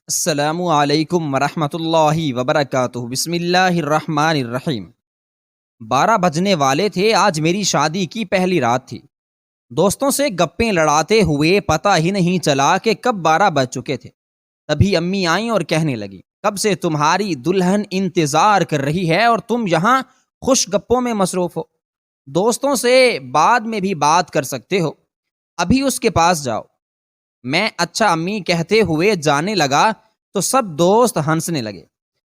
السلام علیکم ورحمۃ اللہ وبرکاتہ۔ بسم اللہ الرحمن الرحیم۔ 12 بجنے والے تھے، آج میری شادی کی پہلی رات تھی۔ دوستوں سے گپیں لڑاتے ہوئے پتہ ہی نہیں چلا کہ کب 12 بج چکے تھے۔ تبھی امی آئیں اور کہنے لگی، کب سے تمہاری دلہن انتظار کر رہی ہے اور تم یہاں خوش گپوں میں مصروف ہو۔ دوستوں سے بعد میں بھی بات کر سکتے ہو، ابھی اس کے پاس جاؤ۔ میں اچھا امی کہتے ہوئے جانے لگا تو سب دوست ہنسنے لگے۔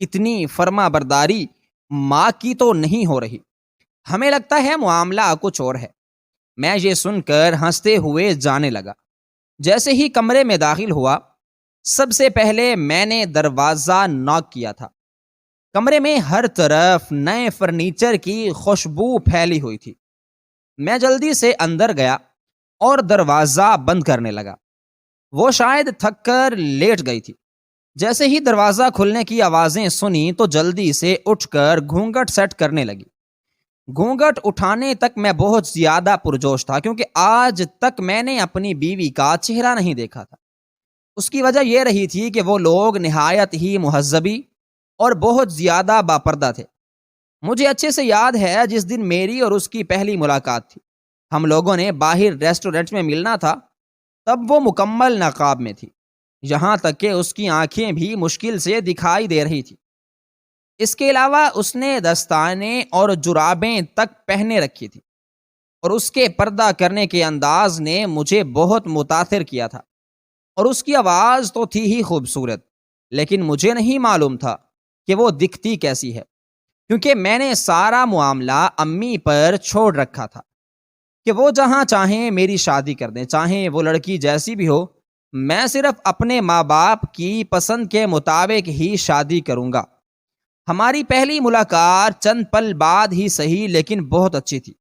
اتنی فرما برداری ماں کی تو نہیں ہو رہی، ہمیں لگتا ہے معاملہ کچھ اور ہے۔ میں یہ سن کر ہنستے ہوئے جانے لگا۔ جیسے ہی کمرے میں داخل ہوا، سب سے پہلے میں نے دروازہ ناک کیا تھا۔ کمرے میں ہر طرف نئے فرنیچر کی خوشبو پھیلی ہوئی تھی۔ میں جلدی سے اندر گیا اور دروازہ بند کرنے لگا۔ وہ شاید تھک کر لیٹ گئی تھی۔ جیسے ہی دروازہ کھلنے کی آوازیں سنی تو جلدی سے اٹھ کر گھونگھٹ سیٹ کرنے لگی۔ گھونگھٹ اٹھانے تک میں بہت زیادہ پرجوش تھا، کیونکہ آج تک میں نے اپنی بیوی کا چہرہ نہیں دیکھا تھا۔ اس کی وجہ یہ رہی تھی کہ وہ لوگ نہایت ہی مہذبی اور بہت زیادہ باپردہ تھے۔ مجھے اچھے سے یاد ہے جس دن میری اور اس کی پہلی ملاقات تھی۔ ہم لوگوں نے باہر ریسٹورنٹ میں ملنا تھا، تب وہ مکمل نقاب میں تھی، یہاں تک کہ اس کی آنکھیں بھی مشکل سے دکھائی دے رہی تھی۔ اس کے علاوہ اس نے دستانے اور جرابیں تک پہنے رکھی تھی، اور اس کے پردہ کرنے کے انداز نے مجھے بہت متاثر کیا تھا۔ اور اس کی آواز تو تھی ہی خوبصورت، لیکن مجھے نہیں معلوم تھا کہ وہ دکھتی کیسی ہے، کیونکہ میں نے سارا معاملہ امی پر چھوڑ رکھا تھا کہ وہ جہاں چاہیں میری شادی کر دیں، چاہیں وہ لڑکی جیسی بھی ہو، میں صرف اپنے ماں باپ کی پسند کے مطابق ہی شادی کروں گا۔ ہماری پہلی ملاقات چند پل بعد ہی صحیح، لیکن بہت اچھی تھی۔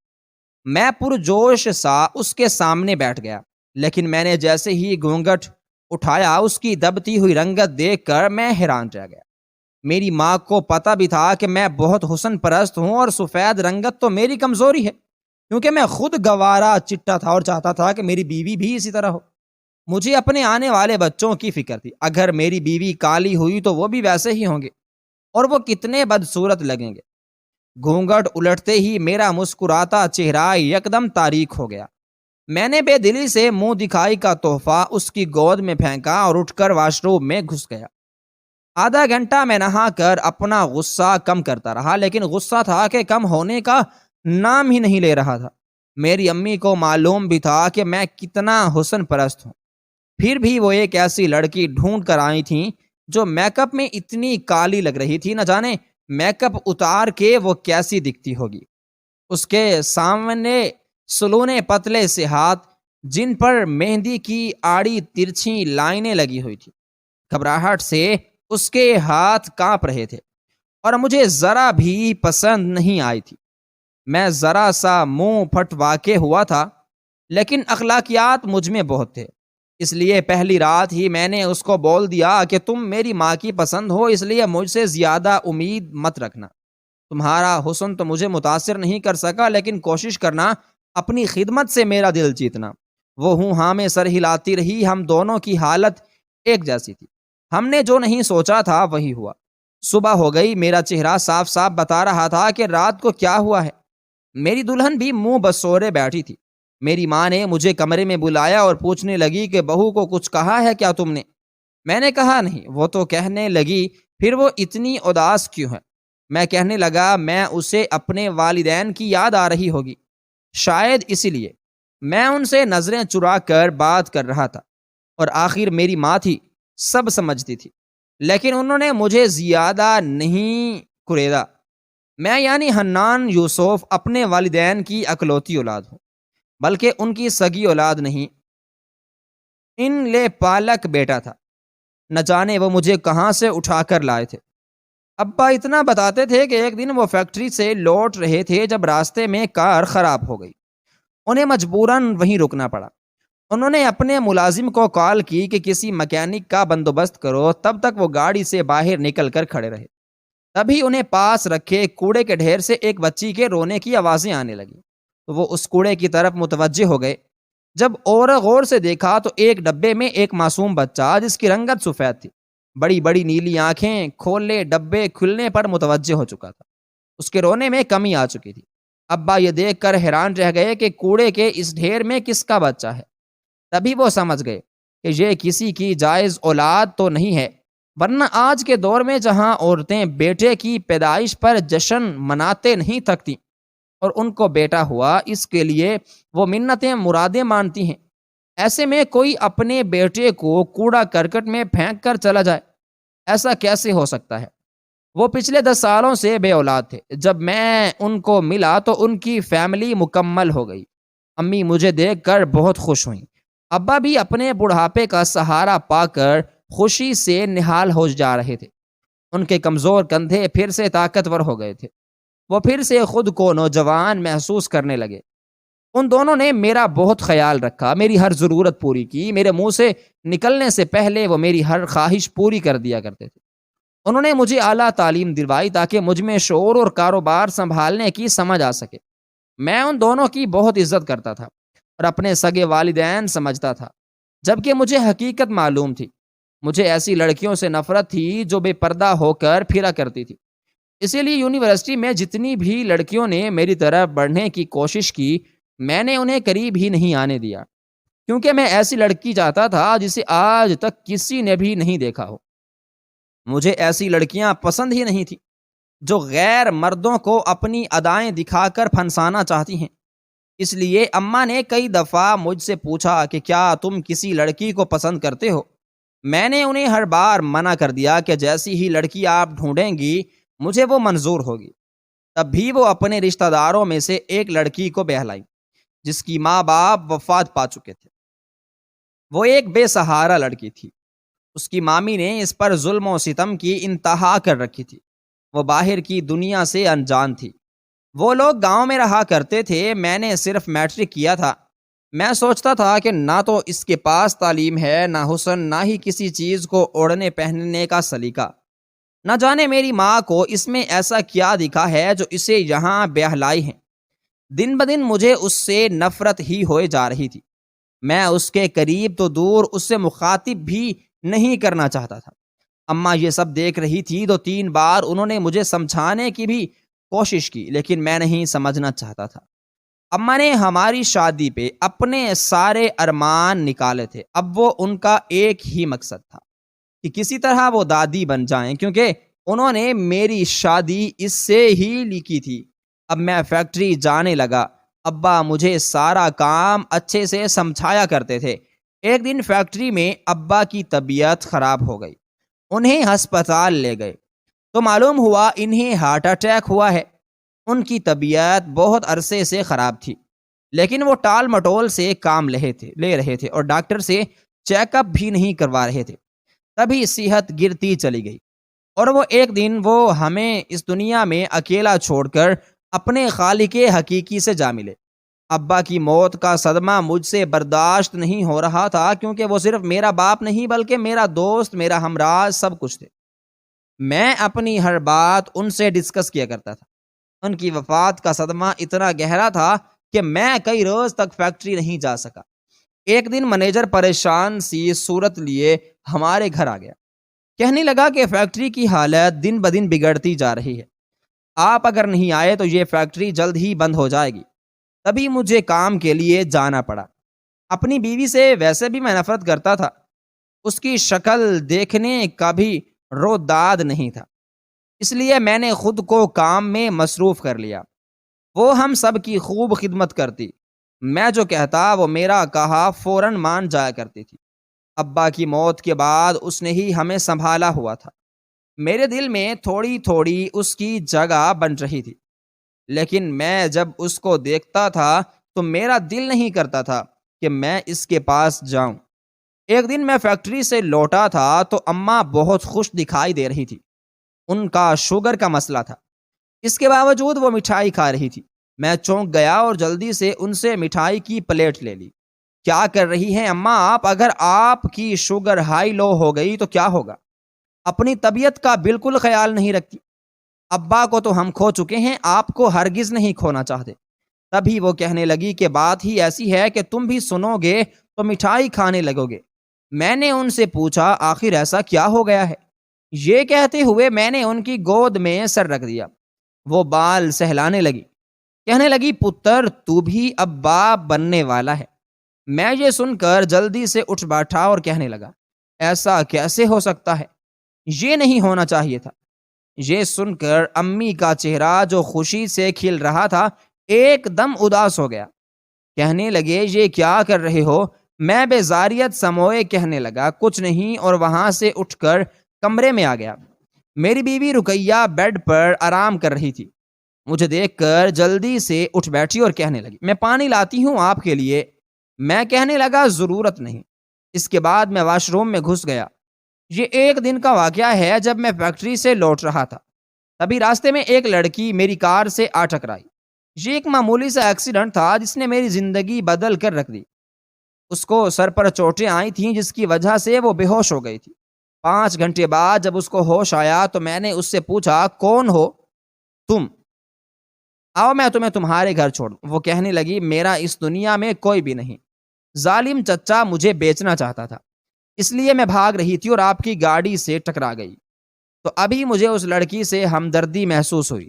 میں پرجوش سا اس کے سامنے بیٹھ گیا، لیکن میں نے جیسے ہی گھونگھٹ اٹھایا، اس کی دبتی ہوئی رنگت دیکھ کر میں حیران رہ گیا۔ میری ماں کو پتہ بھی تھا کہ میں بہت حسن پرست ہوں، اور سفید رنگت تو میری کمزوری ہے، کیونکہ میں خود گوارا چٹا تھا اور چاہتا تھا کہ میری بیوی بھی اسی طرح ہو۔ مجھے اپنے آنے والے بچوں کی فکر تھی، اگر میری بیوی کالی ہوئی تو وہ بھی ویسے ہی ہوں گے، اور وہ کتنے بدصورت لگیں گے۔ گھونگھٹ الٹتے ہی میرا مسکراتا چہرہ یکدم تاریک ہو گیا۔ میں نے بے دلی سے منہ دکھائی کا تحفہ اس کی گود میں پھینکا اور اٹھ کر واش روم میں گھس گیا۔ آدھا گھنٹہ میں نہا کر اپنا غصہ کم کرتا رہا، لیکن غصہ تھا کہ کم ہونے کا نام ہی نہیں لے رہا تھا۔ میری امی کو معلوم بھی تھا کہ میں کتنا حسن پرست ہوں، پھر بھی وہ ایک ایسی لڑکی ڈھونڈ کر آئی تھیں جو میک اپ میں اتنی کالی لگ رہی تھی، نہ جانے میک اپ اتار کے وہ کیسی دکھتی ہوگی۔ اس کے سامنے سلونے پتلے سے ہاتھ، جن پر مہندی کی آڑی ترچھی لائنیں لگی ہوئی تھی۔ گھبراہٹ سے اس کے ہاتھ کانپ رہے تھے، اور مجھے ذرا بھی پسند نہیں آئی تھی۔ میں ذرا سا منہ پھٹوا کے ہوا تھا، لیکن اخلاقیات مجھ میں بہت تھے، اس لیے پہلی رات ہی میں نے اس کو بول دیا کہ تم میری ماں کی پسند ہو، اس لیے مجھ سے زیادہ امید مت رکھنا۔ تمہارا حسن تو مجھے متاثر نہیں کر سکا، لیکن کوشش کرنا اپنی خدمت سے میرا دل جیتنا۔ وہ ہوں ہاں میں سر ہلاتی رہی۔ ہم دونوں کی حالت ایک جیسی تھی، ہم نے جو نہیں سوچا تھا وہی ہوا۔ صبح ہو گئی، میرا چہرہ صاف صاف بتا رہا تھا کہ رات کو کیا ہوا ہے۔ میری دلہن بھی منہ بسورے بیٹھی تھی۔ میری ماں نے مجھے کمرے میں بلایا اور پوچھنے لگی کہ بہو کو کچھ کہا ہے کیا تم نے؟ میں نے کہا نہیں۔ وہ تو کہنے لگی، پھر وہ اتنی اداس کیوں ہے؟ میں کہنے لگا، میں اسے اپنے والدین کی یاد آ رہی ہوگی، شاید اسی لیے۔ میں ان سے نظریں چرا کر بات کر رہا تھا، اور آخر میری ماں تھی، سب سمجھتی تھی، لیکن انہوں نے مجھے زیادہ نہیں کریدا۔ میں یعنی حنان یوسف اپنے والدین کی اکلوتی اولاد ہوں، بلکہ ان کی سگی اولاد نہیں، ان لے پالک بیٹا تھا۔ نہ جانے وہ مجھے کہاں سے اٹھا کر لائے تھے۔ ابا اتنا بتاتے تھے کہ ایک دن وہ فیکٹری سے لوٹ رہے تھے جب راستے میں کار خراب ہو گئی، انہیں مجبوراً وہیں رکنا پڑا۔ انہوں نے اپنے ملازم کو کال کی کہ کسی مکینک کا بندوبست کرو، تب تک وہ گاڑی سے باہر نکل کر کھڑے رہے۔ تبھی انہیں پاس رکھے کوڑے کے ڈھیر سے ایک بچی کے رونے کی آوازیں آنے لگیں، تو وہ اس کوڑے کی طرف متوجہ ہو گئے۔ جب اور غور سے دیکھا تو ایک ڈبے میں ایک معصوم بچہ، جس کی رنگت سفید تھی، بڑی بڑی نیلی آنکھیں، کھولے ڈبے کھلنے پر متوجہ ہو چکا تھا۔ اس کے رونے میں کمی آ چکی تھی۔ ابا یہ دیکھ کر حیران رہ گئے کہ کوڑے کے اس ڈھیر میں کس کا بچہ ہے۔ تبھی وہ سمجھ گئے کہ یہ کسی کی جائز اولاد تو نہیں ہے، ورنہ آج کے دور میں جہاں عورتیں بیٹے کی پیدائش پر جشن مناتے نہیں تھکتی اور ان کو بیٹا ہوا اس کے لیے وہ منتیں مرادیں مانتی ہیں، ایسے میں کوئی اپنے بیٹے کو کوڑا کرکٹ میں پھینک کر چلا جائے، ایسا کیسے ہو سکتا ہے؟ وہ پچھلے 10 سالوں سے بے اولاد تھے۔ جب میں ان کو ملا تو ان کی فیملی مکمل ہو گئی۔ امی مجھے دیکھ کر بہت خوش ہوئیں۔ ابا بھی اپنے بڑھاپے کا سہارا پا کر خوشی سے نہال ہو جا رہے تھے۔ ان کے کمزور کندھے پھر سے طاقتور ہو گئے تھے۔ وہ پھر سے خود کو نوجوان محسوس کرنے لگے۔ ان دونوں نے میرا بہت خیال رکھا، میری ہر ضرورت پوری کی۔ میرے منہ سے نکلنے سے پہلے وہ میری ہر خواہش پوری کر دیا کرتے تھے۔ انہوں نے مجھے اعلیٰ تعلیم دلوائی تاکہ مجھ میں شعور اور کاروبار سنبھالنے کی سمجھ آ سکے۔ میں ان دونوں کی بہت عزت کرتا تھا اور اپنے سگے والدین سمجھتا تھا، جبکہ مجھے حقیقت معلوم تھی۔ مجھے ایسی لڑکیوں سے نفرت تھی جو بے پردہ ہو کر پھرا کرتی تھی۔ اسی لیے یونیورسٹی میں جتنی بھی لڑکیوں نے میری طرف بڑھنے کی کوشش کی، میں نے انہیں قریب ہی نہیں آنے دیا، کیونکہ میں ایسی لڑکی چاہتا تھا جسے آج تک کسی نے بھی نہیں دیکھا ہو۔ مجھے ایسی لڑکیاں پسند ہی نہیں تھی جو غیر مردوں کو اپنی ادائیں دکھا کر پھنسانا چاہتی ہیں۔ اس لیے اماں نے کئی دفعہ مجھ سے پوچھا کہ کیا تم کسی لڑکی کو پسند کرتے ہو؟ میں نے انہیں ہر بار منع کر دیا کہ جیسی ہی لڑکی آپ ڈھونڈیں گی مجھے وہ منظور ہوگی۔ تب بھی وہ اپنے رشتہ داروں میں سے ایک لڑکی کو بہلائی جس کی ماں باپ وفات پا چکے تھے۔ وہ ایک بے سہارا لڑکی تھی۔ اس کی مامی نے اس پر ظلم و ستم کی انتہا کر رکھی تھی۔ وہ باہر کی دنیا سے انجان تھی۔ وہ لوگ گاؤں میں رہا کرتے تھے، میں نے صرف میٹرک کیا تھا۔ میں سوچتا تھا کہ نہ تو اس کے پاس تعلیم ہے، نہ حسن، نہ ہی کسی چیز کو اوڑھنے پہننے کا سلیقہ۔ نہ جانے میری ماں کو اس میں ایسا کیا دکھا ہے جو اسے یہاں بہلائی ہے۔ دن بدن مجھے اس سے نفرت ہی ہوئے جا رہی تھی۔ میں اس کے قریب تو دور اس سے مخاطب بھی نہیں کرنا چاہتا تھا۔ اماں یہ سب دیکھ رہی تھی تو 3 بار انہوں نے مجھے سمجھانے کی بھی کوشش کی، لیکن میں نہیں سمجھنا چاہتا تھا۔ اماں نے ہماری شادی پہ اپنے سارے ارمان نکالے تھے۔ اب وہ ان کا ایک ہی مقصد تھا کہ کسی طرح وہ دادی بن جائیں، کیونکہ انہوں نے میری شادی اس سے ہی لکھی تھی۔ اب میں فیکٹری جانے لگا۔ ابا مجھے سارا کام اچھے سے سمجھایا کرتے تھے۔ ایک دن فیکٹری میں ابا کی طبیعت خراب ہو گئی۔ انہیں ہسپتال لے گئے تو معلوم ہوا انہیں ہارٹ اٹیک ہوا ہے۔ ان کی طبیعت بہت عرصے سے خراب تھی، لیکن وہ ٹال مٹول سے کام لے رہے تھے اور ڈاکٹر سے چیک اپ بھی نہیں کروا رہے تھے۔ تبھی صحت گرتی چلی گئی اور وہ ایک دن وہ ہمیں اس دنیا میں اکیلا چھوڑ کر اپنے خالق حقیقی سے جا ملے۔ ابا کی موت کا صدمہ مجھ سے برداشت نہیں ہو رہا تھا، کیونکہ وہ صرف میرا باپ نہیں بلکہ میرا دوست، میرا ہمراز، سب کچھ تھے۔ میں اپنی ہر بات ان سے ڈسکس کیا کرتا تھا۔ ان کی وفات کا صدمہ اتنا گہرا تھا کہ میں کئی روز تک فیکٹری نہیں جا سکا۔ ایک دن منیجر پریشان سی صورت لیے ہمارے گھر آ گیا۔ کہنے لگا کہ فیکٹری کی حالت دن بدن بگڑتی جا رہی ہے، آپ اگر نہیں آئے تو یہ فیکٹری جلد ہی بند ہو جائے گی۔ تبھی مجھے کام کے لیے جانا پڑا۔ اپنی بیوی سے ویسے بھی میں نفرت کرتا تھا، اس کی شکل دیکھنے کا بھی رو داد نہیں تھا، اس لیے میں نے خود کو کام میں مصروف کر لیا۔ وہ ہم سب کی خوب خدمت کرتی، میں جو کہتا وہ میرا کہا فوراً مان جایا کرتی تھی۔ ابا کی موت کے بعد اس نے ہی ہمیں سنبھالا ہوا تھا۔ میرے دل میں تھوڑی تھوڑی اس کی جگہ بن رہی تھی، لیکن میں جب اس کو دیکھتا تھا تو میرا دل نہیں کرتا تھا کہ میں اس کے پاس جاؤں۔ ایک دن میں فیکٹری سے لوٹا تھا تو اماں بہت خوش دکھائی دے رہی تھی۔ ان کا شوگر کا مسئلہ تھا، اس کے باوجود وہ مٹھائی کھا رہی تھی۔ میں چونک گیا اور جلدی سے ان سے مٹھائی کی پلیٹ لے لی۔ کیا کر رہی ہیں اماں آپ؟ اگر آپ کی شوگر ہائی لو ہو گئی تو کیا ہوگا؟ اپنی طبیعت کا بالکل خیال نہیں رکھتی۔ ابا کو تو ہم کھو چکے ہیں، آپ کو ہرگز نہیں کھونا چاہتے۔ تبھی وہ کہنے لگی کہ بات ہی ایسی ہے کہ تم بھی سنو گے تو مٹھائی کھانے لگو گے۔ میں نے ان سے پوچھا آخر ایسا کیا ہو گیا ہے؟ یہ کہتے ہوئے میں نے ان کی گود میں سر رکھ دیا۔ وہ بال سہلانے لگی، کہنے لگی پتر تو بھی اب باپ بننے والا ہے۔ میں یہ سن کر جلدی سے اٹھ بیٹھا اور کہنے لگا ایسا کیسے ہو سکتا ہے؟ یہ نہیں ہونا چاہیے تھا۔ یہ سن کر امی کا چہرہ جو خوشی سے کھل رہا تھا ایک دم اداس ہو گیا۔ کہنے لگے یہ کیا کر رہے ہو؟ میں بے زاریت سموئے کہنے لگا کچھ نہیں، اور وہاں سے اٹھ کر کمرے میں آ گیا۔ میری بیوی رقیہ بیڈ پر آرام کر رہی تھی۔ مجھے دیکھ کر جلدی سے اٹھ بیٹھی اور کہنے لگی میں پانی لاتی ہوں آپ کے لیے۔ میں کہنے لگا ضرورت نہیں۔ اس کے بعد میں واش روم میں گھس گیا۔ یہ ایک دن کا واقعہ ہے جب میں فیکٹری سے لوٹ رہا تھا، تبھی راستے میں ایک لڑکی میری کار سے آ ٹکرائی۔ یہ ایک معمولی سا ایکسیڈنٹ تھا جس نے میری زندگی بدل کر رکھ دی۔ اس کو سر پر چوٹیں آئی تھیں جس کی وجہ سے وہ بے ہوش ہو گئی تھی۔ 5 گھنٹے بعد جب اس کو ہوش آیا تو میں نے اس سے پوچھا کون ہو تم؟ آؤ میں تمہیں تمہارے گھر چھوڑوں۔ وہ کہنے لگی میرا اس دنیا میں کوئی بھی نہیں۔ ظالم چچا مجھے بیچنا چاہتا تھا، اس لیے میں بھاگ رہی تھی اور آپ کی گاڑی سے ٹکرا گئی۔ تو ابھی مجھے اس لڑکی سے ہمدردی محسوس ہوئی،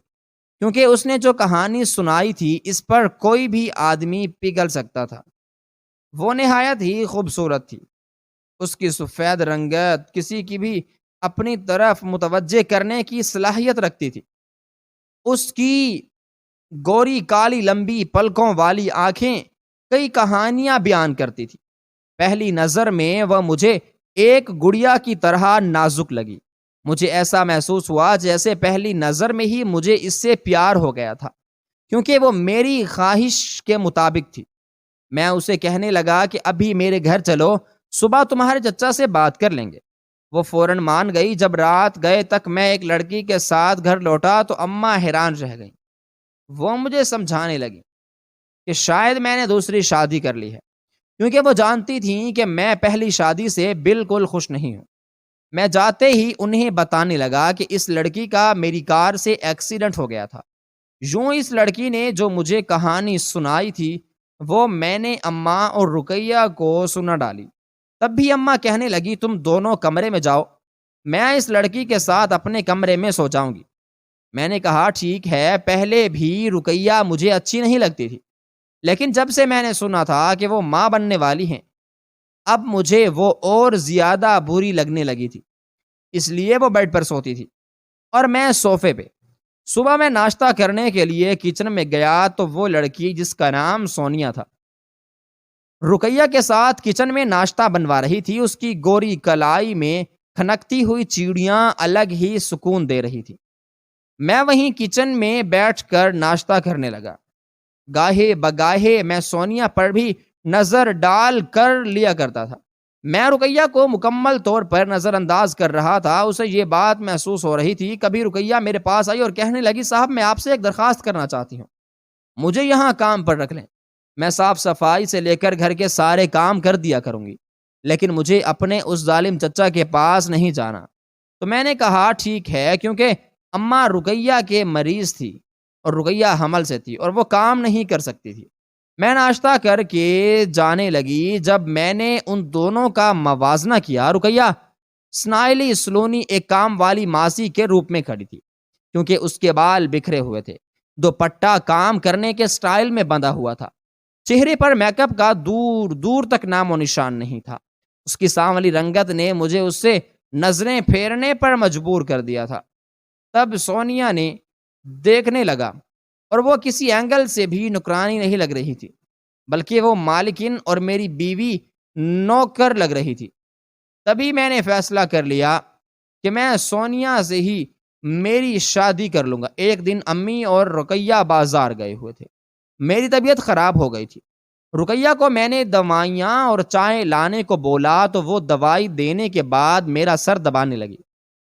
کیونکہ اس نے جو کہانی سنائی تھی اس پر کوئی بھی آدمی پگھل سکتا تھا۔ وہ نہایت ہی خوبصورت تھی۔ اس کی سفید رنگت کسی کی بھی اپنی طرف متوجہ کرنے کی صلاحیت رکھتی تھی۔ اس کی گوری کالی لمبی پلکوں والی آنکھیں کئی کہانیاں بیان کرتی تھی۔ پہلی نظر میں وہ مجھے ایک گڑیا کی طرح نازک لگی۔ مجھے ایسا محسوس ہوا جیسے پہلی نظر میں ہی مجھے اس سے پیار ہو گیا تھا، کیونکہ وہ میری خواہش کے مطابق تھی۔ میں اسے کہنے لگا کہ ابھی میرے گھر چلو، صبح تمہارے چچا سے بات کر لیں گے۔ وہ فوراً مان گئی۔ جب رات گئے تک میں ایک لڑکی کے ساتھ گھر لوٹا تو اماں حیران رہ گئیں۔ وہ مجھے سمجھانے لگی کہ شاید میں نے دوسری شادی کر لی ہے، کیونکہ وہ جانتی تھیں کہ میں پہلی شادی سے بالکل خوش نہیں ہوں۔ میں جاتے ہی انہیں بتانے لگا کہ اس لڑکی کا میری کار سے ایکسیڈنٹ ہو گیا تھا۔ یوں اس لڑکی نے جو مجھے کہانی سنائی تھی وہ میں نے اماں اور رقیہ کو سنا ڈالی۔ تب بھی اماں کہنے لگی تم دونوں کمرے میں جاؤ، میں اس لڑکی کے ساتھ اپنے کمرے میں سو جاؤں گی۔ میں نے کہا ٹھیک ہے۔ پہلے بھی رقیہ مجھے اچھی نہیں لگتی تھی، لیکن جب سے میں نے سنا تھا کہ وہ ماں بننے والی ہیں، اب مجھے وہ اور زیادہ بری لگنے لگی تھی۔ اس لیے وہ بیڈ پر سوتی تھی اور میں صوفے پہ۔ صبح میں ناشتہ کرنے کے لیے کچن میں گیا تو وہ لڑکی جس کا نام سونیا تھا رقیہ کے ساتھ کچن میں ناشتہ بنوا رہی تھی۔ اس کی گوری کلائی میں کھنکتی ہوئی چیڑیاں الگ ہی سکون دے رہی تھی۔ میں وہیں کچن میں بیٹھ کر ناشتہ کرنے لگا۔ گاہے بگاہے میں سونیا پر بھی نظر ڈال کر لیا کرتا تھا۔ میں رقیہ کو مکمل طور پر نظر انداز کر رہا تھا۔ اسے یہ بات محسوس ہو رہی تھی۔ کبھی رقیہ میرے پاس آئی اور کہنے لگی صاحب میں آپ سے ایک درخواست کرنا چاہتی ہوں، مجھے یہاں کام پر رکھ لیں۔ میں صاف صفائی سے لے کر گھر کے سارے کام کر دیا کروں گی، لیکن مجھے اپنے اس ظالم چچا کے پاس نہیں جانا۔ تو میں نے کہا ٹھیک ہے، کیونکہ اماں رقیہ کے مریض تھی اور رقیہ حمل سے تھی اور وہ کام نہیں کر سکتی تھی۔ میں ناشتہ کر کے جانے لگی۔ جب میں نے ان دونوں کا موازنہ کیا، رقیہ سنائلی سلونی ایک کام والی ماسی کے روپ میں کھڑی تھی، کیونکہ اس کے بال بکھرے ہوئے تھے۔ دوپٹہ کام کرنے کے سٹائل میں بندھا ہوا تھا۔ چہرے پر میک اپ کا دور دور تک نام و نشان نہیں تھا۔ اس کی سانولی رنگت نے مجھے اس سے نظریں پھیرنے پر مجبور کر دیا تھا۔ تب سونیا نے دیکھنے لگا اور وہ کسی اینگل سے بھی نکرانی نہیں لگ رہی تھی، بلکہ وہ مالکن اور میری بیوی نوکر لگ رہی تھی۔ تبھی میں نے فیصلہ کر لیا کہ میں سونیا سے ہی میری شادی کر لوں گا۔ ایک دن امی اور رقیہ بازار گئے ہوئے تھے۔ میری طبیعت خراب ہو گئی تھی۔ رقیہ کو میں نے دوائیاں اور چائے لانے کو بولا تو وہ دوائی دینے کے بعد میرا سر دبانے لگی۔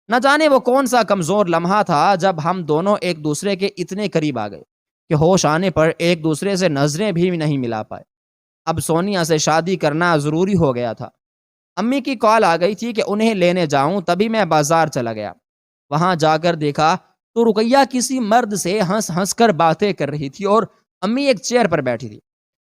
نہ جانے وہ کون سا کمزور لمحہ تھا جب ہم دونوں ایک دوسرے کے اتنے قریب آ گئے کہ ہوش آنے پر ایک دوسرے سے نظریں بھی نہیں ملا پائے۔ اب سونیا سے شادی کرنا ضروری ہو گیا تھا۔ امی کی کال آ گئی تھی کہ انہیں لینے جاؤں، تبھی میں بازار چلا گیا۔ وہاں جا کر دیکھا تو رقیہ کسی مرد سے ہنس ہنس کر باتیں کر رہی تھی اور امی ایک چیئر پر بیٹھی تھی۔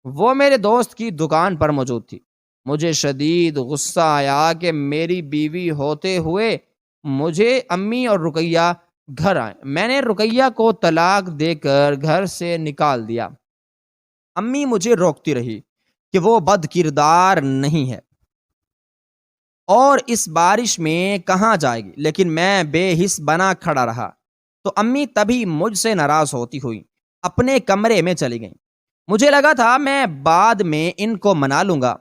وہ میرے دوست کی دکان پر موجود تھی۔ مجھے شدید غصہ آیا کہ میری بیوی ہوتے ہوئے مجھے امی اور رقیہ گھر آئے۔ میں نے رقیہ کو طلاق دے کر گھر سے نکال دیا۔ امی مجھے روکتی رہی کہ وہ بد کردار نہیں ہے اور اس بارش میں کہاں جائے گی، لیکن میں بے حس بنا کھڑا رہا تو امی تبھی مجھ سے ناراض ہوتی ہوئی اپنے کمرے میں چلی گئیں۔ مجھے لگا تھا میں بعد میں ان کو منا لوں گا۔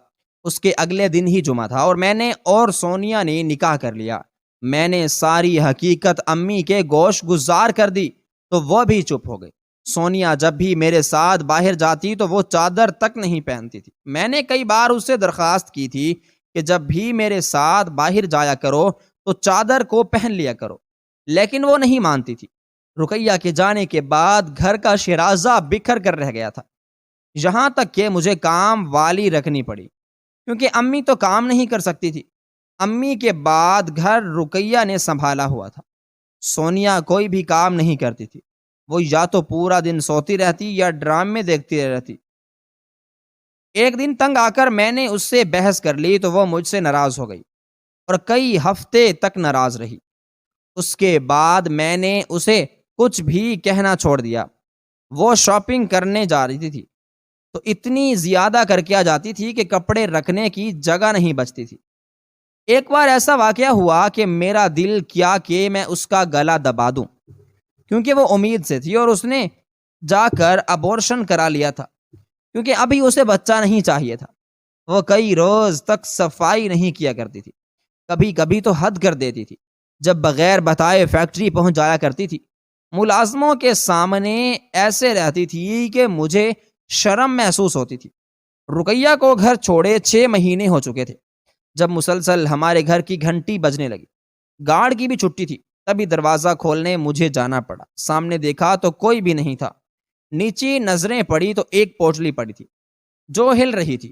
اس کے اگلے دن ہی جمعہ تھا اور میں نے اور سونیا نے نکاح کر لیا۔ میں نے ساری حقیقت امی کے گوش گزار کر دی تو وہ بھی چپ ہو گئی۔ سونیا جب بھی میرے ساتھ باہر جاتی تو وہ چادر تک نہیں پہنتی تھی۔ میں نے کئی بار اس سے درخواست کی تھی کہ جب بھی میرے ساتھ باہر جایا کرو تو چادر کو پہن لیا کرو، لیکن وہ نہیں مانتی تھی۔ رقیہ کے جانے کے بعد گھر کا شیرازہ بکھر کر رہ گیا تھا، یہاں تک کہ مجھے کام والی رکھنی پڑی کیونکہ امی تو کام نہیں کر سکتی تھی۔ امی کے بعد گھر رقیہ نے سنبھالا ہوا تھا۔ سونیا کوئی بھی کام نہیں کرتی تھی، وہ یا تو پورا دن سوتی رہتی یا ڈرامے دیکھتی رہتی۔ ایک دن تنگ آ کر میں نے اس سے بحث کر لی تو وہ مجھ سے ناراض ہو گئی اور کئی ہفتے تک ناراض رہی۔ اس کے بعد میں نے اسے کچھ بھی کہنا چھوڑ دیا۔ وہ شاپنگ کرنے جا رہی تھی تو اتنی زیادہ کر کے آ جاتی تھی کہ کپڑے رکھنے کی جگہ نہیں بچتی تھی۔ ایک بار ایسا واقعہ ہوا کہ میرا دل کیا کہ میں اس کا گلا دبا دوں، کیونکہ وہ امید سے تھی اور اس نے جا کر ابورشن کرا لیا تھا کیونکہ ابھی اسے بچہ نہیں چاہیے تھا۔ وہ کئی روز تک صفائی نہیں کیا کرتی تھی، کبھی کبھی تو حد کر دیتی تھی۔ جب بغیر بتائے فیکٹری پہنچ جایا کرتی تھی، ملازموں کے سامنے ایسے رہتی تھی کہ مجھے شرم محسوس ہوتی تھی۔ رقیہ کو گھر چھوڑے 6 مہینے ہو چکے تھے جب مسلسل ہمارے گھر کی گھنٹی بجنے لگی۔ گارڈ کی بھی چھٹی تھی، تبھی دروازہ کھولنے مجھے جانا پڑا۔ سامنے دیکھا تو کوئی بھی نہیں تھا۔ نیچے نظریں پڑی تو ایک پوٹلی پڑی تھی جو ہل رہی تھی۔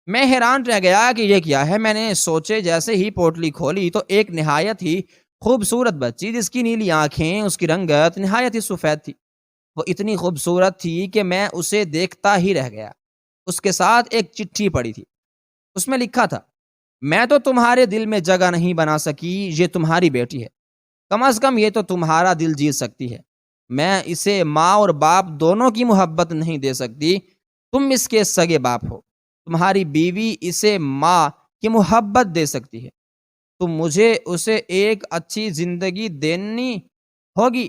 میں حیران رہ گیا کہ یہ کیا ہے۔ میں نے سوچے جیسے ہی پوٹلی کھولی تو ایک نہایت ہی خوبصورت بچی جس کی نیلی آنکھیں، اس کی رنگت نہایت ہی سفید تھی۔ وہ اتنی خوبصورت تھی کہ میں اسے دیکھتا ہی رہ گیا۔ اس کے ساتھ ایک چٹھی پڑی تھی، اس میں لکھا تھا، میں تو تمہارے دل میں جگہ نہیں بنا سکی، یہ تمہاری بیٹی ہے، کم از کم یہ تو تمہارا دل جیت سکتی ہے۔ میں اسے ماں اور باپ دونوں کی محبت نہیں دے سکتی، تم اس کے سگے باپ ہو۔ تمہاری بیوی اسے ماں کی محبت دے سکتی ہے، تو مجھے اسے ایک اچھی زندگی دینی ہوگی،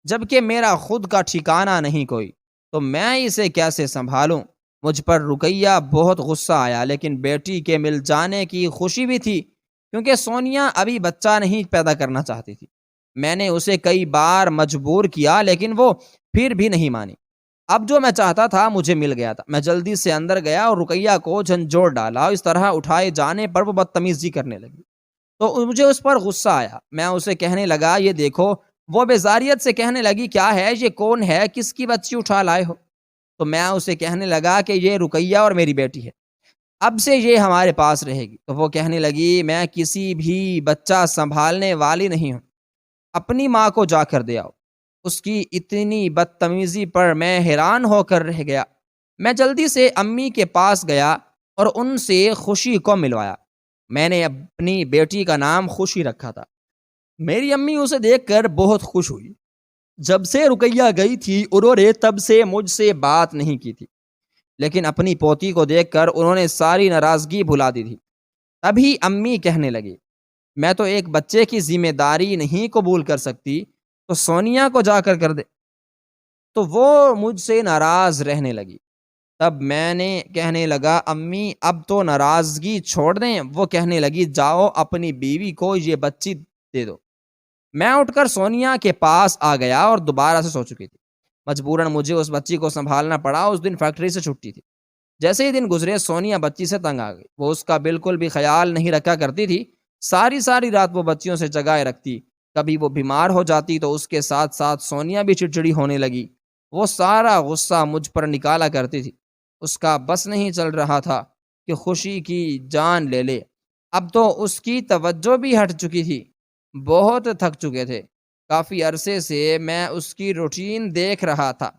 جبکہ میرا خود کا ٹھکانہ نہیں کوئی، تو میں اسے کیسے سنبھالوں؟ مجھ پر رقیہ بہت غصہ آیا، لیکن بیٹی کے مل جانے کی خوشی بھی تھی کیونکہ سونیا ابھی بچہ نہیں پیدا کرنا چاہتی تھی۔ میں نے اسے کئی بار مجبور کیا لیکن وہ پھر بھی نہیں مانی۔ اب جو میں چاہتا تھا مجھے مل گیا تھا۔ میں جلدی سے اندر گیا اور رقیہ کو جھنجھوڑ ڈالا۔ اس طرح اٹھائے جانے پر وہ بدتمیزی کرنے لگی تو مجھے اس پر غصہ آیا۔ میں اسے کہنے لگا، یہ دیکھو۔ وہ بیزاریت سے کہنے لگی، کیا ہے یہ؟ کون ہے؟ کس کی بچی اٹھا لائے ہو؟ تو میں اسے کہنے لگا کہ یہ رقیہ اور میری بیٹی ہے، اب سے یہ ہمارے پاس رہے گی۔ تو وہ کہنے لگی، میں کسی بھی بچہ سنبھالنے والی نہیں ہوں، اپنی ماں کو جا کر دے آؤ۔ اس کی اتنی بدتمیزی پر میں حیران ہو کر رہ گیا۔ میں جلدی سے امی کے پاس گیا اور ان سے خوشی کو ملوایا۔ میں نے اپنی بیٹی کا نام خوشی رکھا تھا۔ میری امی اسے دیکھ کر بہت خوش ہوئی۔ جب سے رقیہ گئی تھی انہوں نے تب سے مجھ سے بات نہیں کی تھی، لیکن اپنی پوتی کو دیکھ کر انہوں نے ساری ناراضگی بھلا دی تھی۔ تبھی امی کہنے لگی، میں تو ایک بچے کی ذمہ داری نہیں قبول کر سکتی، تو سونیا کو جا کر دے۔ تو وہ مجھ سے ناراض رہنے لگی۔ تب میں نے کہنے لگا، امی اب تو ناراضگی چھوڑ دیں۔ وہ کہنے لگی، جاؤ اپنی بیوی کو یہ بچی دے دو۔ میں اٹھ کر سونیا کے پاس آ گیا اور دوبارہ سے سو چکی تھی۔ مجبوراً مجھے اس بچی کو سنبھالنا پڑا۔ اس دن فیکٹری سے چھٹی تھی۔ جیسے ہی دن گزرے سونیا بچی سے تنگ آ گئی۔ وہ اس کا بالکل بھی خیال نہیں رکھا کرتی تھی۔ ساری رات وہ بچیوں سے جگائے رکھتی۔ کبھی وہ بیمار ہو جاتی تو اس کے ساتھ ساتھ سونیا بھی چڑچڑی ہونے لگی۔ وہ سارا غصہ مجھ پر نکالا کرتی تھی۔ اس کا بس نہیں چل رہا تھا کہ خوشی کی جان لے لے۔ اب تو اس کی توجہ بھی ہٹ چکی تھی۔ بہت تھک چکے تھے۔ کافی عرصے سے میں اس کی روٹین دیکھ رہا تھا۔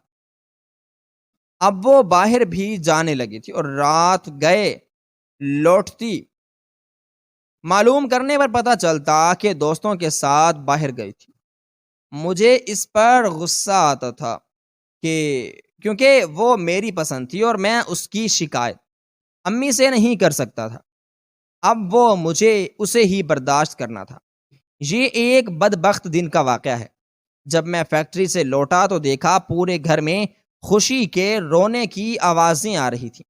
اب وہ باہر بھی جانے لگی تھی اور رات گئے لوٹتی معلوم کرنے پر پتہ چلتا کہ دوستوں کے ساتھ باہر گئی تھی۔ مجھے اس پر غصہ آتا تھا کہ کیونکہ وہ میری پسند تھی اور میں اس کی شکایت امی سے نہیں کر سکتا تھا۔ اب وہ مجھے اسے ہی برداشت کرنا تھا۔ یہ ایک بدبخت دن کا واقعہ ہے۔ جب میں فیکٹری سے لوٹا تو دیکھا پورے گھر میں خوشی کے رونے کی آوازیں آ رہی تھیں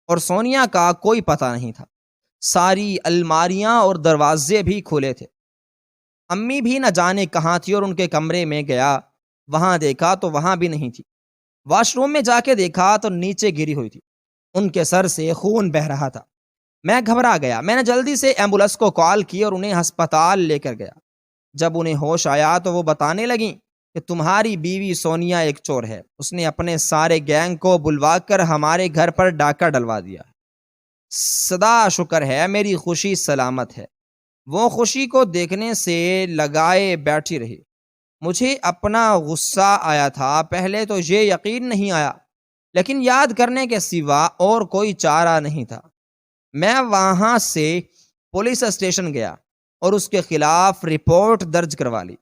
اور سونیا کا کوئی پتہ نہیں تھا۔ ساری الماریاں اور دروازے بھی کھلے تھے۔ امی بھی نہ جانے کہاں تھی اور ان کے کمرے میں گیا، وہاں دیکھا تو وہاں بھی نہیں تھی۔ واش روم میں جا کے دیکھا تو نیچے گری ہوئی تھی، ان کے سر سے خون بہہ رہا تھا۔ میں گھبرا گیا۔ میں نے جلدی سے ایمبولنس کو کال کی اور انہیں ہسپتال لے کر گیا۔ جب انہیں ہوش آیا تو وہ بتانے لگیں کہ تمہاری بیوی سونیا ایک چور ہے، اس نے اپنے سارے گینگ کو بلوا کر ہمارے گھر پر ڈاکہ ڈلوا دیا۔ صدا شکر ہے میری خوشی سلامت ہے۔ وہ خوشی کو دیکھنے سے لگائے بیٹھی رہی۔ مجھے اپنا غصہ آیا تھا، پہلے تو یہ یقین نہیں آیا، لیکن یاد کرنے کے سوا اور کوئی چارہ نہیں تھا۔ میں وہاں سے پولیس اسٹیشن گیا اور اس کے خلاف رپورٹ درج کروا لی۔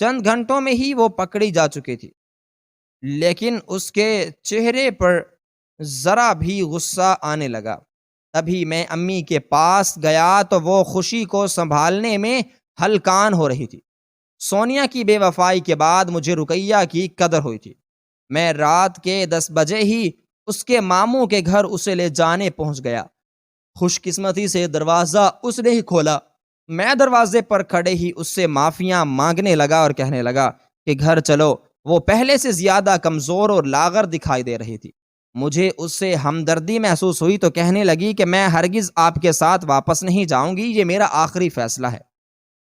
چند گھنٹوں میں ہی وہ پکڑی جا چکی تھی، لیکن اس کے چہرے پر ذرا بھی غصہ آنے لگا۔ تبھی میں امی کے پاس گیا تو وہ خوشی کو سنبھالنے میں ہلکان ہو رہی تھی۔ سونیا کی بے وفائی کے بعد مجھے رقیہ کی قدر ہوئی تھی۔ میں رات کے 10 بجے ہی اس کے ماموں کے گھر اسے لے جانے پہنچ گیا۔ خوش قسمتی سے دروازہ اس نے ہی کھولا۔ میں دروازے پر کھڑے ہی اس سے معافیاں مانگنے لگا اور کہنے لگا کہ گھر چلو۔ وہ پہلے سے زیادہ کمزور اور لاغر دکھائی دے رہی تھی۔ مجھے اس سے ہمدردی محسوس ہوئی تو کہنے لگی کہ میں ہرگز آپ کے ساتھ واپس نہیں جاؤں گی، یہ میرا آخری فیصلہ ہے۔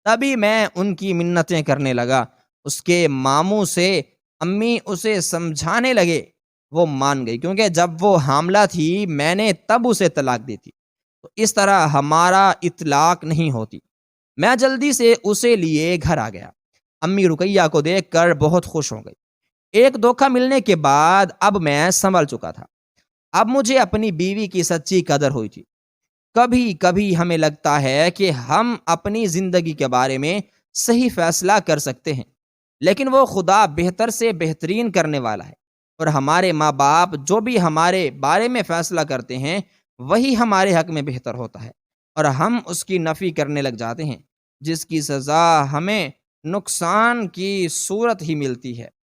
تبھی میں ان کی منتیں کرنے لگا۔ اس کے ماموں سے امی اسے سمجھانے لگے، وہ مان گئی، کیونکہ جب وہ حاملہ تھی میں نے تب اسے طلاق دی تھی، تو اس طرح ہمارا اطلاق نہیں ہوتی۔ میں جلدی سے اسے لیے گھر آ گیا۔ امی رقیہ کو دیکھ کر بہت خوش ہو گئی۔ ایک دھوکہ ملنے کے بعد اب میں سنبھل چکا تھا۔ اب مجھے اپنی بیوی کی سچی قدر ہوئی تھی۔ کبھی کبھی ہمیں لگتا ہے کہ ہم اپنی زندگی کے بارے میں صحیح فیصلہ کر سکتے ہیں، لیکن وہ خدا بہتر سے بہترین کرنے والا ہے، اور ہمارے ماں باپ جو بھی ہمارے بارے میں فیصلہ کرتے ہیں وہی ہمارے حق میں بہتر ہوتا ہے، اور ہم اس کی نفی کرنے لگ جاتے ہیں، جس کی سزا ہمیں نقصان کی صورت ہی ملتی ہے۔